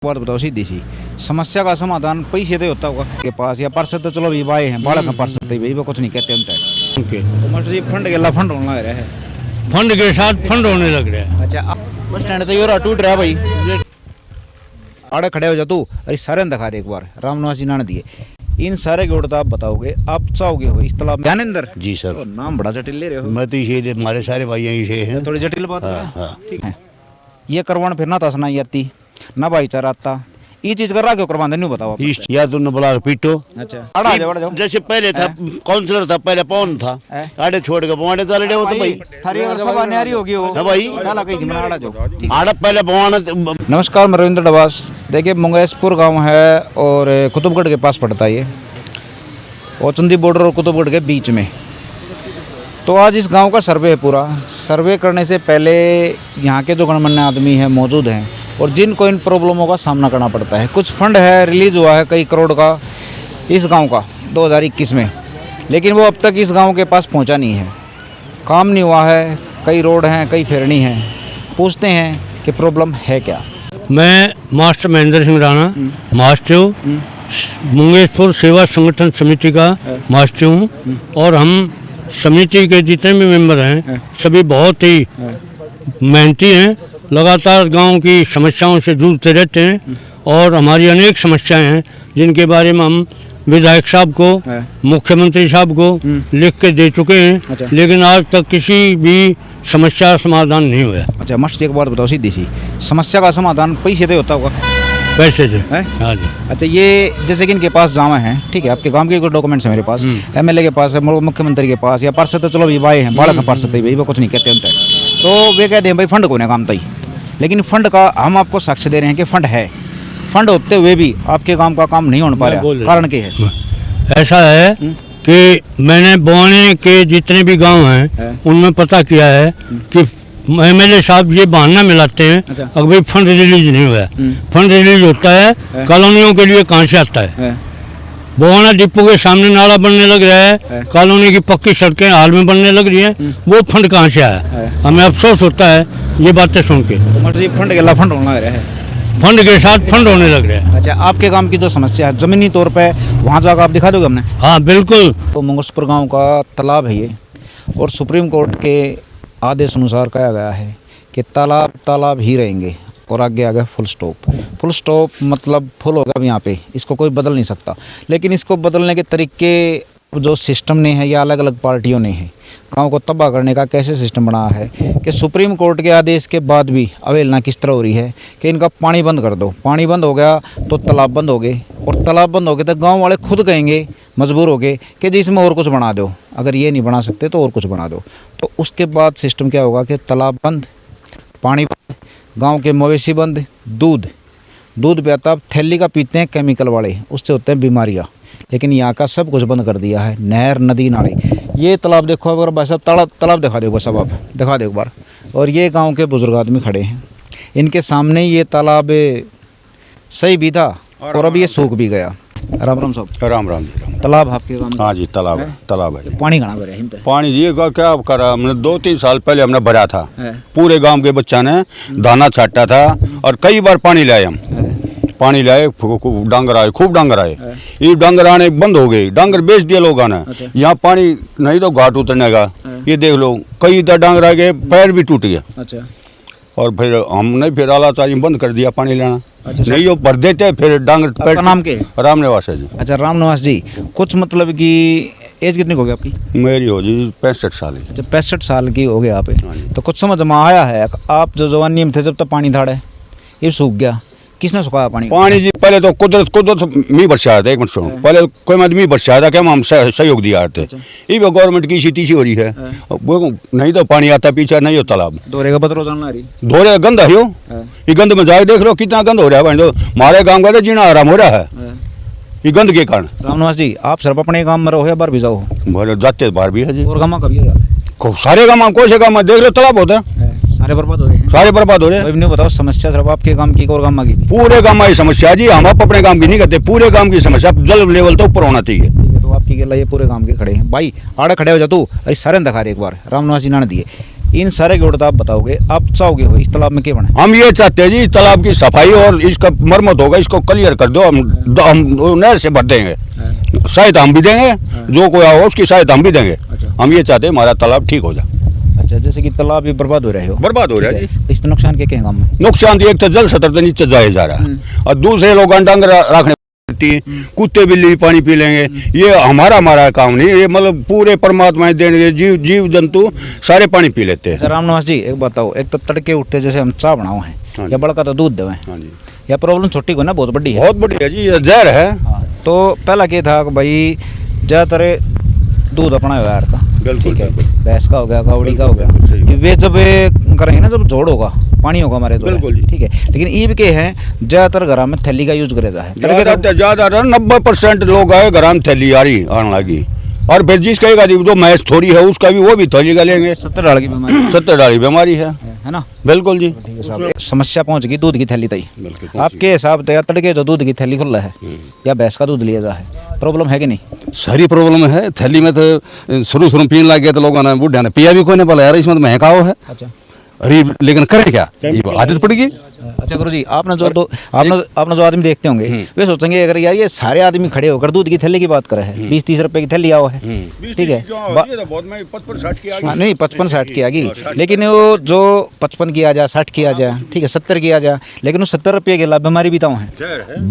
बात बताओ सीधी सी समस्या का समाधान पैसे दे होता होगा के पास या पार्षद तो चलो भी बाए हैं बाड़ा का पार्षद तो भाई वो कुछ नहीं कहते हम ओके तो मटर जी फंड के ला फंड होने लग रहा है फंड के साथ फंड होने लग रहा है। अच्छा बस स्टैंड तो योरा टूट रहा है भाई आड़े खड़े हो जा तू अरे सारे दिखा दे एक बार रामनिवास जी ने दिए इन सारे की उड़ता आप बताओगे आप चाहोगे हो इस तालाब ज्ञानेंद्र जी सर। तो नाम बड़ा जटिल ले रहे हो मैं तो इसे हमारे सारे भाई यहीं से हैं। थोड़ी जटिल बात है हाँ। ठीक है ये करवान फिर ना तसना आती ना भाईचारा आता ये चीज कर रहा क्यों करवान नहीं बताओ आप। या तुमने बोला पीटो अच्छा आड़ा जाओ आड़ा जाओ जैसे पहले था काउंसलर था पहले पौन था आड़े छोड़ के पौने चल रहे हो तो भाई थारी और सभा न्यारी होगी हो हाँ भाई। डाला कहीं थी मैं आड़ा जाओ आड़े पहले पौने नमस्कार मैं रविंद्र डबास देखिए मंगेशपुर गांव है और कुतुबगढ़ के पास पड़ता है ये और चंदी बॉर्डर और कुतुबगढ़ के बीच में। तो आज इस गांव का सर्वे है पूरा। सर्वे करने से पहले यहाँ के जो गणमान्य आदमी हैं मौजूद हैं और जिनको इन प्रॉब्लमों का सामना करना पड़ता है। कुछ फंड है रिलीज़ हुआ है कई करोड़ का इस गांव का 2021 में, लेकिन वो अब तक इस गांव के पास पहुंचा नहीं है, काम नहीं हुआ है। कई रोड हैं कई फेरनी हैं। पूछते हैं कि प्रॉब्लम है क्या। मैं मास्टर महेंद्र सिंह राणा मास्टर मंगेशपुर सेवा संगठन समिति का मास्टर हूँ और हम समिति के जितने भी मेंबर हैं सभी बहुत ही मेहनती हैं, लगातार गांव की समस्याओं से जूझते रहते हैं और हमारी अनेक समस्याएं हैं जिनके बारे में हम विधायक साहब को मुख्यमंत्री साहब को लिख के दे चुके हैं। अच्छा। लेकिन आज तक किसी भी समस्या समाधान नहीं हुआ। अच्छा मस्त एक बात बताओ सीधी सी समस्या का समाधान पैसे दे होता होगा पैसे से है? हाँ जी। अच्छा ये जैसे कि इनके पास जामा है ठीक है आपके गांव के कुछ डॉक्यूमेंट्स हैं मेरे पास एमएलए के पास है मुख्यमंत्री के पास या पार्षद तो चलो भी बाए हैं बाड़ा का पार्षद भाई वो कुछ नहीं कहते उनते तो वे कहते हैं भाई फंड कौन है काम तई, लेकिन फंड का हम आपको साक्ष्य दे रहे हैं कि फंड है। फंड होते हुए भी आपके गांव का काम नहीं हो पा रहा, कारण क्या है? ऐसा है कि मैंने बोने के जितने भी गांव हैं उनमें पता किया है कि एमएलए साहब ये बहाना मिलाते हैं अच्छा। अगर भाई फंड रिलीज नहीं हुआ है। फंड रिलीज होता है कॉलोनियों के लिए कहाँ से आता है? बोहाना डिपो के सामने नाला बनने लग रहा है, कॉलोनी की पक्की सड़कें हाल में बनने लग रही हैं, वो फंड कहाँ से आया? हमें अफसोस होता है ये बातें सुन के। मतलब ये फंड के ला फंड होने लग रहा है, फंड के साथ फंड होने लग रहा है। अच्छा आपके गांव की जो समस्या है जमीनी तौर पे वहाँ जाकर आप दिखा दोगे हमने? हाँ बिल्कुल। तो मंगेशपुर गांव का तालाब है ये और सुप्रीम कोर्ट के आदेश अनुसार कहा गया है कि तालाब तालाब ही रहेंगे और आगे आगे फुल स्टॉप मतलब फुल होगा अब यहाँ पे, इसको कोई बदल नहीं सकता। लेकिन इसको बदलने के तरीके जो सिस्टम ने है या अलग अलग पार्टियों ने है गांव को तबाह करने का कैसे सिस्टम बना है कि सुप्रीम कोर्ट के आदेश के बाद भी अवहेलना किस तरह हो रही है कि इनका पानी बंद कर दो। पानी बंद हो गया तो तालाब बंद हो गए और तालाब बंद हो गए तो गांव वाले खुद कहेंगे मजबूर हो गए कि जी इसमें और कुछ बना दो, अगर ये नहीं बना सकते तो और कुछ बना दो। तो उसके बाद सिस्टम क्या होगा कि तालाब बंद, पानी बंद, गाँव के मवेशी बंद, दूध पियाता थैली का पीते हैं केमिकल वाले, उससे होते हैं बीमारियाँ। लेकिन यहाँ का सब कुछ बंद कर दिया है, नहर नदी नाले। ये तालाब देखो अगर भाई साहब तालाब दिखा दो सब, आप दिखा दो एक बार। और ये गांव के बुजुर्ग आदमी खड़े हैं, इनके सामने ये तालाब सही भी था और अभी ये सूख भी गया। राम राम साहब। राम राम जी राम। तालाब आपके गांव में? हाँ जी तालाब है तालाब है जी। पानी कहाँ भरा है? पानी जी का क्या करा हमने 2-3 साल पहले हमने भरा था, है। पूरे गांव के बच्चा ने दाना छाटा था और कई बार पानी लाए हम, पानी लाए डांगर आए, खूब डांगर आए। ये डांगर आने बंद हो गई, डांगर बेच दिया लोगों ने। अच्छा। यहाँ यहाँ पानी नहीं तो घाट उतरने का, ये देख लो कई इधर डांगर आ गए, पैर भी टूट गया। अच्छा और फिर हमने फिर आलाचारी बंद कर दिया पानी लेना। अच्छा, नहीं वो भर देते फिर डांगर। आपका नाम क्या है? रामनिवास है जी। अच्छा रामनिवास जी, कुछ मतलब कि एज कितनी हो गई आपकी? मेरी हो जी 65 साल की। अच्छा 65 साल की हो गई आप। हाँ जी। तो कुछ समझ में आया है आप जो जवानी में थे जब तक पानी धाड़े ये सूख गया, किसने सुखाया पानी? पानी जी पहले तो कुदरत मी बरसाया था। एक मिनट सुनो, पहले कोई मत मी बरसाया था कि हम सहयोग दिया थे। ये भी गवर्नमेंट की इसी तीसी हो रही है, वो नहीं तो पानी आता पीछे नहीं हो तालाब दोरे का बतरो जानना रही धोरे गंद है यो। ये गंद में जाके देख लो कितना गंद हो रहा है भाई, तो हमारे गाँव का तो जीना आराम हो रहा है ये गंद के कारण। रामनिवास जी आप सिर्फ अपने गांव में रहो या बाहर भी जाओ? जाते बाहर भी है जी। और गाँव कभी सारे गाँव कौन से गाँव में देख लो तालाब होता है, सारे बर्बाद हो रहे हैं। सारे बर्बाद हो रहे हैं। नहीं बताओ समस्या सिर्फ आपके गांव की और गांव की? पूरे गांव में समस्या जी, हम अपने गांव की नहीं करते, पूरे गांव की समस्या जल लेवल तो ऊपर होना चाहिए। तो आपकी गला ये पूरे गांव के खड़े हैं भाई, आड़े खड़े हो जा तू अरे सारे दिखा दे एक बार। रामनिवास जी ने दिए इन सारे गुण आप बताओगे, आप चाहोगे हो इस तालाब में क्या बने? हम ये चाहते हैं जी तालाब की सफाई और इसका मरम्मत होगा, इसको क्लियर कर दो, हम नहर से भर देंगे, सहायता हम भी देंगे, जो कोई हो उसकी सहायता हम भी देंगे। हम ये चाहते हैं हमारा तालाब ठीक हो जाए। अच्छा, जैसे कि तालाब भी बर्बाद हो रहे हो, बर्बाद हो रहा है जी। इससे नुकसान के क्या काम है? नुकसान एक तो जल सतर से नीचे जाया जा रहा है और दूसरे लोग डंगर रखने, कुत्ते बिल्ली भी पानी पी लेंगे। ये हमारा काम नहीं, ये मतलब पूरे परमात्मा देंगे, जीव जंतु सारे पानी पी लेते हैं। रामनिवास जी एक बताओ, एक तो तड़के उठते जैसे हम चाय बनाओ हैं या बड़का तो दूध देवे, या प्रॉब्लम छोटी को ना बहुत बड़ी है? बहुत बड़ी है जी, ये जहर है। तो पहला क्या था कि भाई ज्यादातर दूध अपना व्यवहार था, ठीक है, भैंस का हो गया, कावड़ी का हो गया, वे जब करेंगे ना जब जोड़ होगा पानी होगा हमारे तो, ठीक है। लेकिन ये भी क्या है ज्यादातर घर में थैली का यूज करे जाए, ज्यादा 90% लोग आए घर में थैली आ रही आने लगी, और फिर जिस कहेगा जो मैच थोड़ी है उसका भी वो भी थैली का लेंगे। 70 डाल की बीमारी, 70 डाली बीमारी है ना? बिल्कुल जी। समस्या पहुंच गई दूध की थैली तक, आपके हिसाब से तड़के जो दूध की थैली खुल रहा है या भैंस का दूध लिया जा है, प्रॉब्लम है कि नहीं? सारी प्रॉब्लम है। थैली में तो शुरू में पीने लग गया तो लोगों ने बुढ़िया ने पिया भी कोई नहीं, बोला यार इसमें तो महकाओ है। अच्छा, अरे लेकिन करें क्या, ये आदत पड़ेगी। अच्छा गुरु जी, आपने जो आदमी देखते होंगे वे सोचेंगे अगर यार ये सारे आदमी खड़े होकर दूध की थैली की बात कर रहे हैं, 20-30 रुपए की थैली आओ है, ठीक है, नहीं 55-60 की आ गई, लेकिन वो जो 55 की आ जाए, 60 की आ जाए, ठीक है, 70 की आ जाए, लेकिन वो 70 रुपये के लाभ बीमारी भी तो है।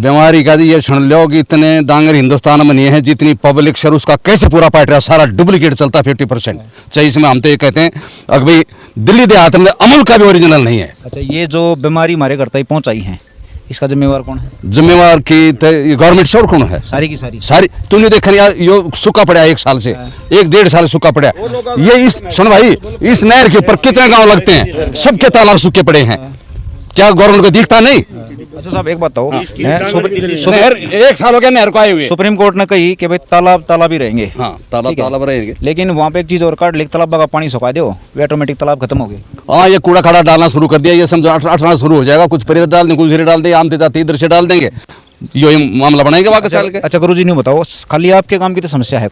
बीमारी का ये सुन लो कि इतने डांगर हिंदुस्तान में नहीं है, जितनी पब्लिक सर उसका कैसे पूरा पाट रहा, सारा डुप्लीकेट चलता है 50%। चाहिए इसमें हम तो ये कहते हैं अगर भाई दिल्ली देहात में अमूल का भी ओरिजिनल नहीं है। अच्छा, ये जो बीमारी हमारे घर तक पहुंचाई है इसका जिम्मेवार कौन है? जिम्मेवार की गवर्नमेंट से और कौन है? सारी की सारी तुमने देखा यार यो सूखा पड़ा 1 साल से, 1-1.5 साल सूखा पड़ा। ये इस सुन भाई, इस नहर के ऊपर कितने गांव लगते हैं, सबके तालाब सूखे पड़े हैं, क्या गवर्नमेंट को दिखता नहीं? अच्छा साहब एक बात बताओ, नहर 1 साल हो गया नहर को आए हुए, सुप्रीम कोर्ट ने कही कि भाई तालाब ही रहेंगे, हाँ तालाब रहेंगे, लेकिन वहाँ पे एक चीज और काट लिख, तालाब का पानी सुखा दो, वे ऑटोमेटिक तालाब खत्म हो गए। हाँ, ये कूड़ा खाड़ा डालना शुरू कर दिया, ये समझो 18 शुरू हो जाएगा, कुछ परे डाल देंगे, कुछ इधर डाल देंगे, आमते जाते इधर से डाल देंगे, यो मामला बनाएंगे वाकई चल के। अच्छा गुरु जी नहीं बताओ, खाली आपके काम की तो समस्या है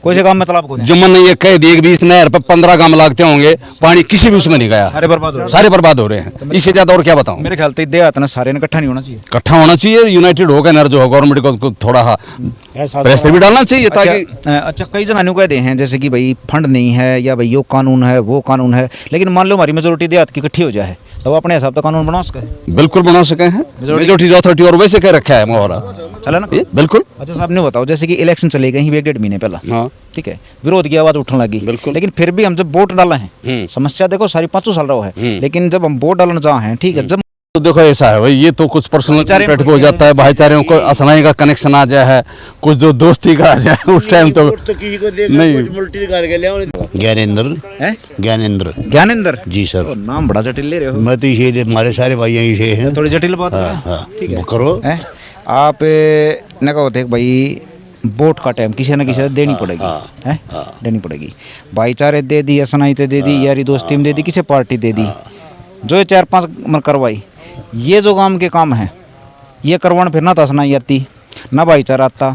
कोई से काम में तालाब को जुम्मन ने ये कह दिया कि इस नहर पर 15 काम लागते होंगे, पानी किसी भी उसमें नहीं गया, सारे बर्बाद हो रहे हैं। इससे ज्यादा और क्या बताऊं? मेरे ख्याल से देहात ना सारे ने इकट्ठा नहीं होना चाहिए, इकट्ठा होना चाहिए, यूनाइटेड होकर नहर जो है गवर्नमेंट को थोड़ा प्रेशर भी डालना चाहिए ताकि। अच्छा कई जगह न्यू कहते हैं जैसे कि भाई फंड नहीं है या भाई यो कानून है वो कानून है, लेकिन मान लो हमारी मेजोरिटी देहात की इकट्ठी हो जाए तो अपने हिसाब से कानून बना सके। बिल्कुल बना सके हैं, मेजोरिटी अथॉरिटी और वैसे कह रखा है मोहरा चला ना बिल्कुल। अच्छा साहब ने बताओ, जैसे कि इलेक्शन चले गए 1-1.5 महीने पहला, हाँ ठीक है, विरोध की आवाज उठने लगी, लेकिन फिर भी हम जब वोट डाला है, समस्या देखो सारी 5 साल रहा है, लेकिन जब हम वोट डालने जा हैं, ठीक है, जब तो देखो ऐसा है भाई, ये तो कुछ पर्सनल कॉन्टैक्ट हो जाता है, भाईचारे को असनाई का कनेक्शन आ जाए है, कुछ जो दोस्ती का आ जाए उस टाइम तो नहीं। ज्ञानेंद्र जी सर, नाम बड़ा जटिल ले रहे हो। मैं तो इसीलिए हमारे सारे भाई यहीं से हैं। थोड़ी जटिल बात है, हाँ, ठीक है करो। आप न कहो थे भाई वोट का टाइम किसी न किसी देनी पड़ेगी, है देनी पड़ेगी, भाईचारे दे दी, असनाइते दे दी, यारी दोस्ती में दे दी, किसी पार्टी दे दी, जो 4-5 मन करवाई, ये जो काम के काम है ये करवाने फिर ना तो असनाई आती ना भाईचारा आता,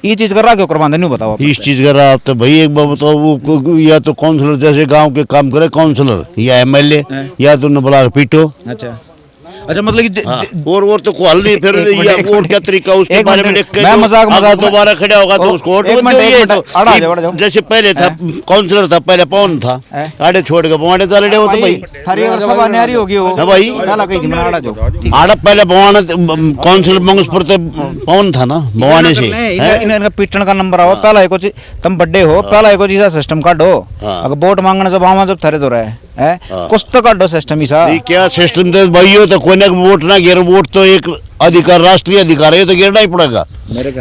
ये चीज़ कर रहा क्यों करवाने नहीं बताओ? इस चीज़ कर रहा तो भाई एक बार बताओ, वो या तो काउंसलर जैसे गांव के काम करे काउंसलर या एमएलए, या तो न बुला के पीटो। अच्छा मतलब कि और तो हल नहीं, फिर वोट का तरीका उसके बारे में देख के मैं मजाक दोबारा खड़ा होगा तो उसको जैसे पहले था काउंसलर था, पहले पवन था, आड़े छोड़ के बवाने चले हो तो भाई थारी अगर सभा न्यारी होगी हो भाई, आड़ा जो आड़ा पहले बवाने काउंसलर मंगसपुर से पवन था ना, बवाने से इनका पीटन का नंबर आओ, पहला एक तुम बड्डे हो, पहला एक चीज सिस्टम काटो, अगर वोट मांगने जब आवा जब थरे तो रहे है कुछ तो काटो सिस्टम ही सा क्या सिस्टम तो भाई हो तो कोई ना वोट ना गिर, वोट तो एक अधिकार, राष्ट्रीय अधिकार है, ये तो गिरना ही पड़ेगा।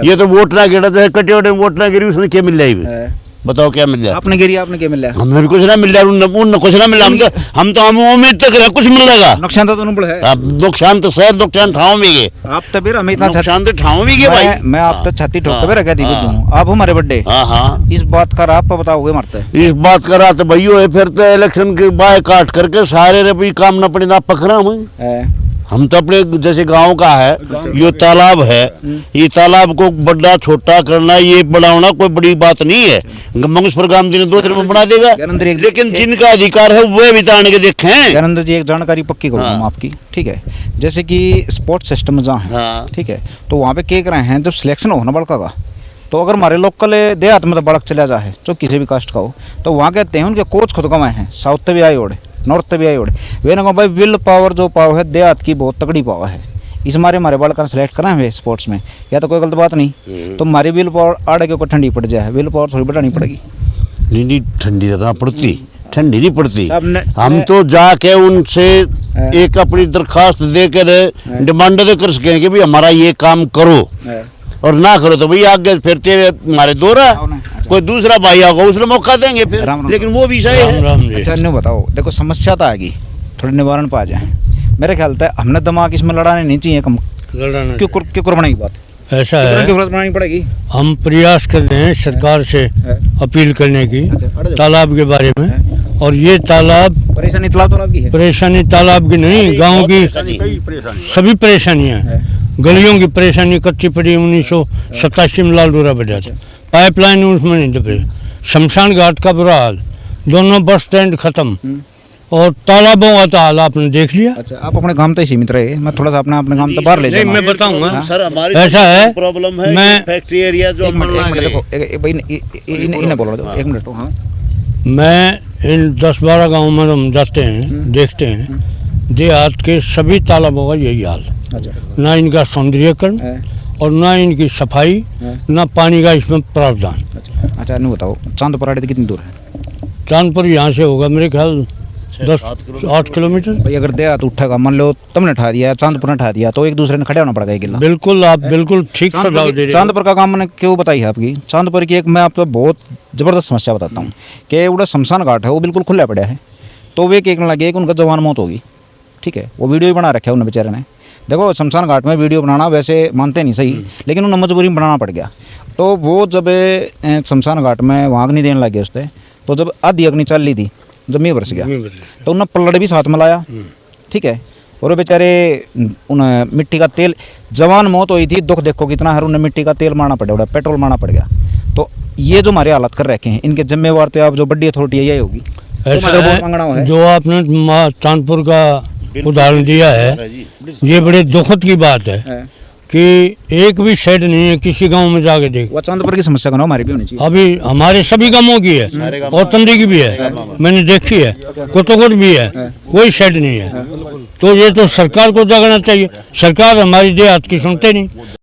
ये तो वोट ना गिरा तो कटे वोट ना गिरी, उसने क्या मिल जाएगी? बताओ क्या मिल जाए? आपने गिरी, आपने क्या मिल रहा? हमने भी कुछ ना मिल रहा, उन कुछ ना मिल रहा, हम उम्मीद तक रहे कुछ मिल जाएगा। नुकसान तो तुम है, अब नुकसान तो शायद नुकसान ठाव भी गए, आप तो फिर हमें इतना नुकसान तो ठाव भी गए भाई। मैं आप तो छाती ठोक के रखा दी आप हमारे बड्डे, हाँ इस बात का आप बताओगे मरते इस बात का रात भाई है, फिर तो इलेक्शन के बाय काट करके सारे रे काम न पड़ी ना पकड़ा हमें हम तो अपने जैसे गांव का है, ये तालाब है, ये तालाब को बड़ा छोटा करना, ये बढ़ाना कोई बड़ी बात नहीं है। मंगेशपुर गांव दिन 2 दिन में बना देगा, लेकिन जिनका अधिकार है वे भी तान के देखें। ज्ञानेंद्र जी, एक जानकारी पक्की करूँ हाँ। आपकी, ठीक है। जैसे कि स्पोर्ट्स सिस्टम जहाँ है, हाँ। ठीक है, तो वहाँ पे क्या कर रहे हैं, जब सिलेक्शन हो ना बड़का का, तो अगर हमारे लोकल देहात में तो बड़क चला जाए, जो किसी भी कास्ट का हो, तो वहाँ कहते हैं उनके कोच खुद कमाए हैं, साउथ से भी आए ओढ़े, नॉर्थ से भी आए ओढ़े। वे ना कहो भाई, विल पावर जो पावर है देहात की बहुत तगड़ी पावर है, इस हमारे बालक का सिलेक्ट करा है स्पोर्ट्स में, या तो कोई गलत बात नहीं। तो हमारी विल पावर आड़े के ऊपर ठंडी पड़ जाए, विल पावर थोड़ी बढ़ानी पड़ेगी। नहीं ठंडी रहना पड़ती, ठंडी नहीं पड़ती। अब हम तो जाके उनसे एक अपनी दरखास्त देकर डिमांड दे कर सकें कि भाई हमारा ये काम करो, और ना करो तो भाई आगे फिर तेरे हमारे दोरा कोई दूसरा भाई आगा उसने मौका देंगे फिर। राम राम। लेकिन वो विषय राम है। राम जी। अच्छा नहीं बताओ, देखो समस्या तो आएगी, थोड़ी निवारण पा जाए। मेरे ख्याल से हमने दिमाग इसमें लड़ाने नहीं चाहिए, कम लड़ाना क्यों क्यों करवाने की बात ऐसा है, क्यों बनानी पड़ेगी। हम प्रयास कर रहे हैं सरकार से अपील करने की तालाब के बारे में। और ये तालाब परेशानी तालाब की है, परेशानी तालाब की नहीं, गांव की सभी परेशानियां हैं। गलियों की परेशानी कच्ची पड़ी 1987 में लाल डोरा बजा था, पाइपलाइन उसमें नहीं दबे, शमशान घाट का बुरा हाल, दोनों बस स्टैंड खत्म, और तालाबों का तो हाल आपने देख लिया। अच्छा, आप अपने काम तक सीमित रहे, मैं थोड़ा सा अपने काम तक बाहर ले नहीं, जाऊंगा। मैं बताऊंगा। सर हमारी ऐसा है, प्रॉब्लम है, मैं- फैक्ट्री एरिया जो एक हम मिनट मांग रहे देखो, हैं। इन्हें बोलो, एक मिनट। हाँ, मैं इन 10-12 गाँव में हम जाते हैं, देखते हैं, देहात के सभी तालाबों का यही हाल, अच्छा ना इनका सौंदर्यकरण और ना इनकी सफाई, ना पानी का इसमें प्रावधान। अच्छा, नहीं बताओ, चांद पराड़े से कितनी दूर है चांदपुर यहाँ से होगा मेरे ख्याल 10-8 किलोमीटर। भाई? अगर देहात उठेगा, मान लो तुमने उठा दिया, चांदपुर ने उठा दिया, तो एक दूसरे ने खड़े होना पड़ेगा एक गिला। बिल्कुल, आप बिल्कुल ठीक सुझाव दे रहे हो। चांदपुर का काम मैंने क्यों बताई है आपकी, चांदपुर की एक मैं आपको बहुत ज़बरदस्त समस्या बताता हूँ कि वो शमशान घाट है, वो बिल्कुल खुला पड़ा है, तो वे कहने लगे कि उनका जवान मौत होगी, ठीक है। वो वीडियो भी बना रखा है उन्हें बेचारे ने। देखो, शमशान घाट में वीडियो बनाना वैसे मानते नहीं सही, लेकिन उन्हें मजबूरी में बनाना पड़ गया। तो वो जब शमशान घाट में वहाँ अग्नि देने लगे उससे, तो जब आधी अग्नि चल ली थी, जब मैं बरस गया, तो उन्हें पल्लड़ भी साथ में लाया, ठीक है। और वो बेचारे उन्हें मिट्टी का तेल, जवान मौत हुई थी, दुख देखो कितना है, उन्हें मिट्टी का तेल मारना पड़ा, उड़ा पेट्रोल मारना पड़ गया। तो ये जो हमारे हालत कर रखे हैं, इनके जिम्मेवार तो आप जो बड़ी अथॉरिटी है यही होगी। ऐसा तो बहुत मांगना है, जो आपने चांदपुर का उदाहरण दिया है, ये बड़े दुखद की बात है कि एक भी शेड नहीं है किसी गांव में, जाके देख। वो चांदपुर की समस्या का ना हमारी भी होनी चाहिए। अभी हमारे सभी गांवों की है और तंदी की भी है, मैंने देखी है, कोटोकोट भी है, कोई शेड नहीं है। तो ये तो सरकार को जागना चाहिए, सरकार हमारी देहात की सुनते नहीं।